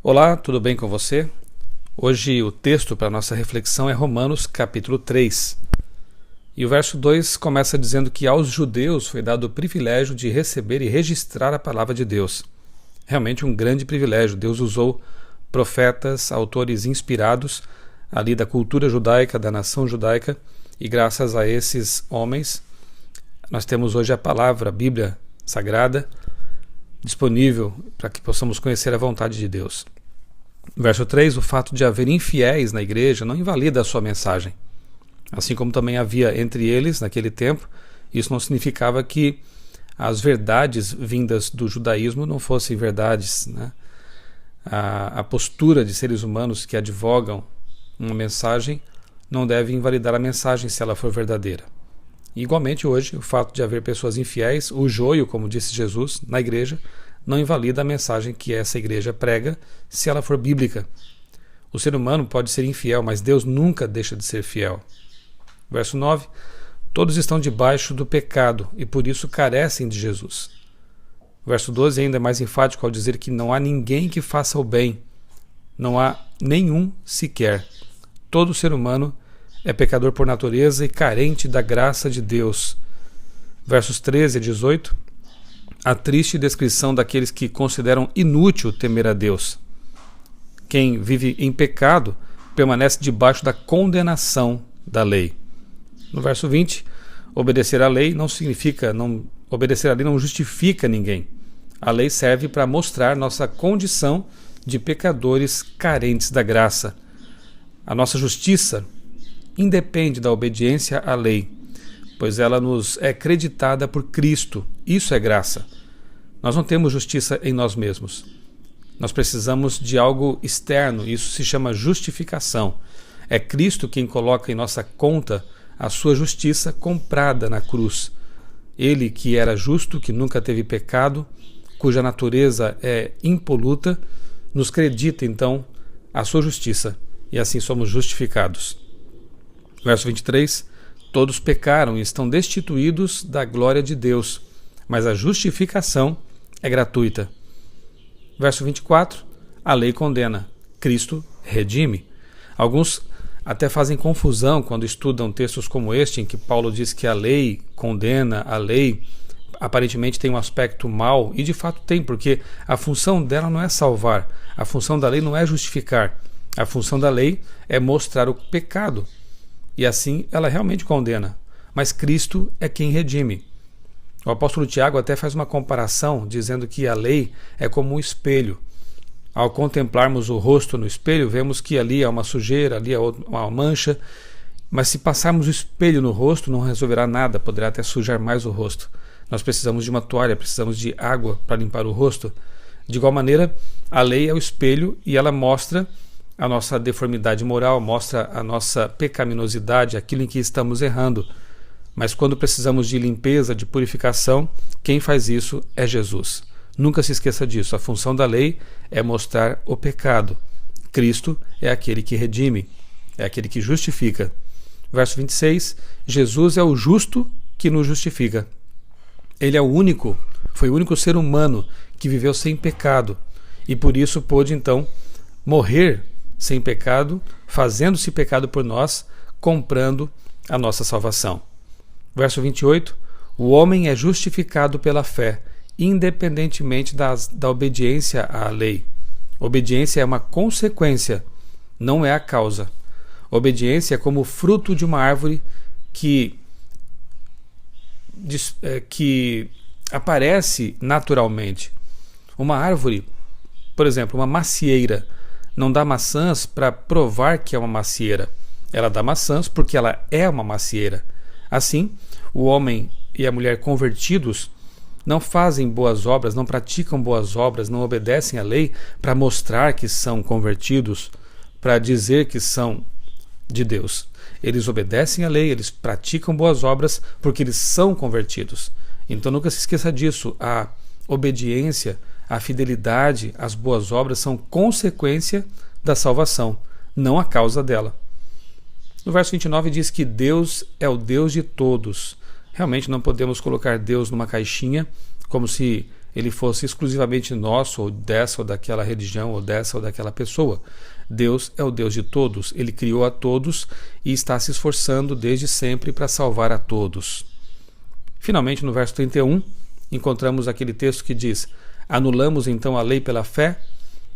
Olá, tudo bem com você? Hoje o texto para a nossa reflexão é Romanos capítulo 3. E o verso 2 começa dizendo que aos judeus foi dado o privilégio de receber e registrar a palavra de Deus. Realmente um grande privilégio. Deus usou profetas, autores inspirados ali da cultura judaica, da nação judaica, e graças a esses homens nós temos hoje a palavra, a Bíblia Sagrada, disponível para que possamos conhecer a vontade de Deus. Verso 3, o fato de haver infiéis na igreja não invalida a sua mensagem. Assim como também havia entre eles, naquele tempo, isso não significava que as verdades vindas do judaísmo não fossem verdades, né? A postura de seres humanos que advogam uma mensagem não deve invalidar a mensagem se ela for verdadeira. Igualmente hoje, o fato de haver pessoas infiéis, o joio, como disse Jesus, na igreja, não invalida a mensagem que essa igreja prega se ela for bíblica. O ser humano pode ser infiel, mas Deus nunca deixa de ser fiel. Verso 9, todos estão debaixo do pecado e por isso carecem de Jesus. Verso 12 ainda é mais enfático ao dizer que não há ninguém que faça o bem, não há nenhum sequer. Todo ser humano é pecador por natureza e carente da graça de Deus. Versos 13 a 18, a triste descrição daqueles que consideram inútil temer a Deus. Quem vive em pecado permanece debaixo da condenação da lei. No verso 20, obedecer à lei não significa, obedecer à lei não justifica ninguém. A lei serve para mostrar nossa condição de pecadores carentes da graça. A nossa justiça independe da obediência à lei, pois ela nos é creditada por Cristo. Isso é graça. Nós não temos justiça em nós mesmos. Nós precisamos de algo externo, isso se chama justificação. É Cristo quem coloca em nossa conta a sua justiça comprada na cruz. Ele que era justo, que nunca teve pecado, cuja natureza é impoluta, nos acredita então a sua justiça e assim somos justificados. Verso 23, todos pecaram e estão destituídos da glória de Deus, mas a justificação é gratuita. Verso 24, a lei condena, Cristo redime. Alguns até fazem confusão quando estudam textos como este, em que Paulo diz que a lei condena, a lei aparentemente tem um aspecto mau, e de fato tem, porque a função dela não é salvar, a função da lei não é justificar, a função da lei é mostrar o pecado, e assim ela realmente condena, mas Cristo é quem redime. O apóstolo Tiago até faz uma comparação, dizendo que a lei é como um espelho. Ao contemplarmos o rosto no espelho, vemos que ali há uma sujeira, ali há uma mancha, mas se passarmos o espelho no rosto, não resolverá nada, poderá até sujar mais o rosto. Nós precisamos de uma toalha, precisamos de água para limpar o rosto. De igual maneira, a lei é o espelho e ela mostra a nossa deformidade moral, mostra a nossa pecaminosidade, aquilo em que estamos errando. Mas quando precisamos de limpeza, de purificação, quem faz isso é Jesus. Nunca se esqueça disso. A função da lei é mostrar o pecado. Cristo é aquele que redime, é aquele que justifica. Verso 26, Jesus é o justo que nos justifica. Ele é o único, foi o único ser humano que viveu sem pecado e por isso pôde então morrer sem pecado, fazendo-se pecado por nós, comprando a nossa salvação. Verso 28, o homem é justificado pela fé, independentemente da obediência à lei. Obediência é uma consequência, não é a causa. Obediência é como o fruto de uma árvore que aparece naturalmente. Uma árvore, por exemplo, uma macieira, não dá maçãs para provar que é uma macieira. Ela dá maçãs porque ela é uma macieira. Assim, o homem e a mulher convertidos não fazem boas obras, não praticam boas obras, não obedecem à lei para mostrar que são convertidos, para dizer que são de Deus. Eles obedecem à lei, eles praticam boas obras porque eles são convertidos. Então nunca se esqueça disso. A obediência, a fidelidade, as boas obras são consequência da salvação, não a causa dela. No verso 29 diz que Deus é o Deus de todos. Realmente não podemos colocar Deus numa caixinha como se ele fosse exclusivamente nosso, ou dessa ou daquela religião, ou dessa ou daquela pessoa. Deus é o Deus de todos, ele criou a todos e está se esforçando desde sempre para salvar a todos. Finalmente, no verso 31, encontramos aquele texto que diz: anulamos então a lei pela fé?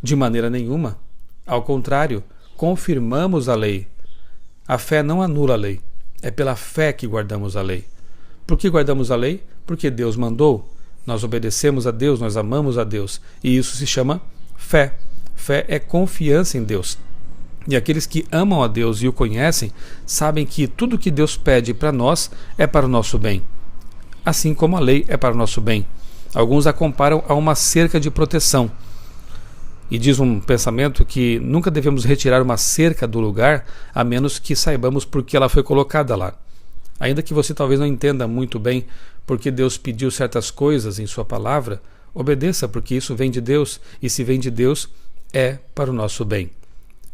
De maneira nenhuma. Ao contrário, confirmamos a lei. A fé não anula a lei, é pela fé que guardamos a lei. Por que guardamos a lei? Porque Deus mandou. Nós obedecemos a Deus, nós amamos a Deus. E isso se chama fé. Fé é confiança em Deus. E aqueles que amam a Deus e o conhecem, sabem que tudo que Deus pede para nós é para o nosso bem. Assim como a lei é para o nosso bem. Alguns a comparam a uma cerca de proteção. E diz um pensamento que nunca devemos retirar uma cerca do lugar, a menos que saibamos por que ela foi colocada lá. Ainda que você talvez não entenda muito bem porque Deus pediu certas coisas em sua palavra, obedeça, porque isso vem de Deus, e se vem de Deus, é para o nosso bem.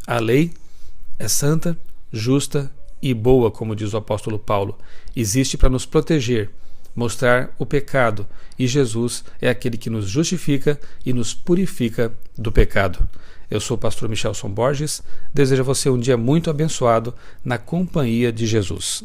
A lei é santa, justa e boa, como diz o apóstolo Paulo. Existe para nos proteger, mostrar o pecado, e Jesus é aquele que nos justifica e nos purifica do pecado. Eu sou o pastor Michelson Borges, desejo a você um dia muito abençoado na companhia de Jesus.